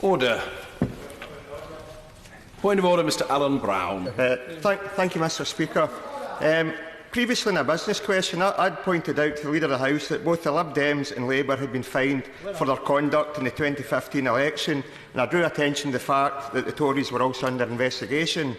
Order. Point of order, Mr Alan Brown. Thank you, Mr Speaker. Previously in a business question, I'd pointed out to the Leader of the House that both the Lib Dems and Labour had been fined for their conduct in the 2015 election, and I drew attention to the fact that the Tories were also under investigation.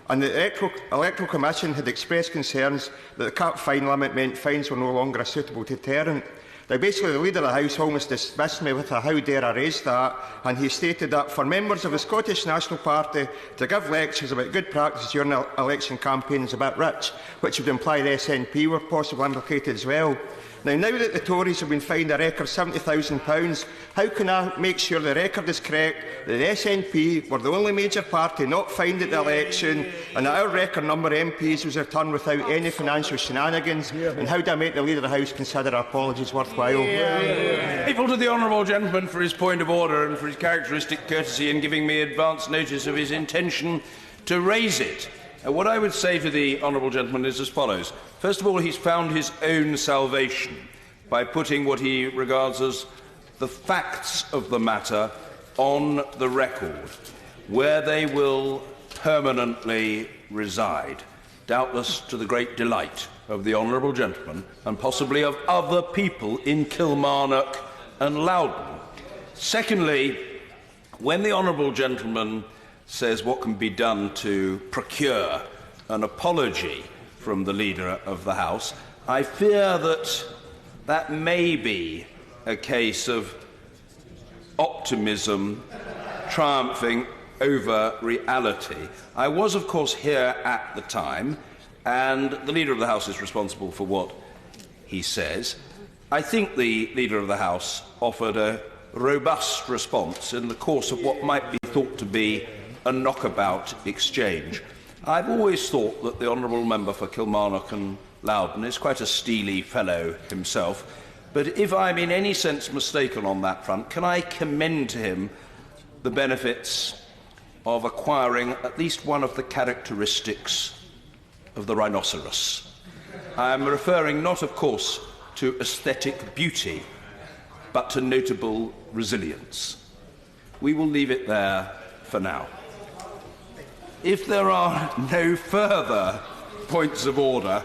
And the Electoral Commission had expressed concerns that the cap fine limit meant fines were no longer a suitable deterrent. Now, basically, the Leader of the House almost dismissed me with a "how dare I raise that," and he stated that for members of the Scottish National Party to give lectures about good practice during an election campaign is a bit rich, which would imply the SNP were possibly implicated as well. Now that the Tories have been fined a record £70,000, how can I make sure the record is correct that the SNP were the only major party not fined at the election, and that our record number of MPs was returned without any financial shenanigans? And how do I make the Leader of the House consider our apologies worthwhile? Grateful to the honourable gentleman for his point of order and for his characteristic courtesy in giving me advance notice of his intention to raise it. What I would say to the honourable gentleman is as follows. First of all, he's found his own salvation by putting what he regards as the facts of the matter on the record, where they will permanently reside, doubtless to the great delight of the honourable gentleman and possibly of other people in Kilmarnock and Loudoun. Secondly, when the honourable gentleman says what can be done to procure an apology from the Leader of the House, I fear that may be a case of optimism triumphing over reality. I was, of course, here at the time, and the Leader of the House is responsible for what he says. I think the Leader of the House offered a robust response in the course of what might be thought to be a knockabout exchange. I've always thought that the honourable member for Kilmarnock and Loudoun is quite a steely fellow himself, but if I'm in any sense mistaken on that front, can I commend to him the benefits of acquiring at least one of the characteristics of the rhinoceros? I'm referring not, of course, to aesthetic beauty, but to notable resilience. We will leave it there for now. If there are no further points of order,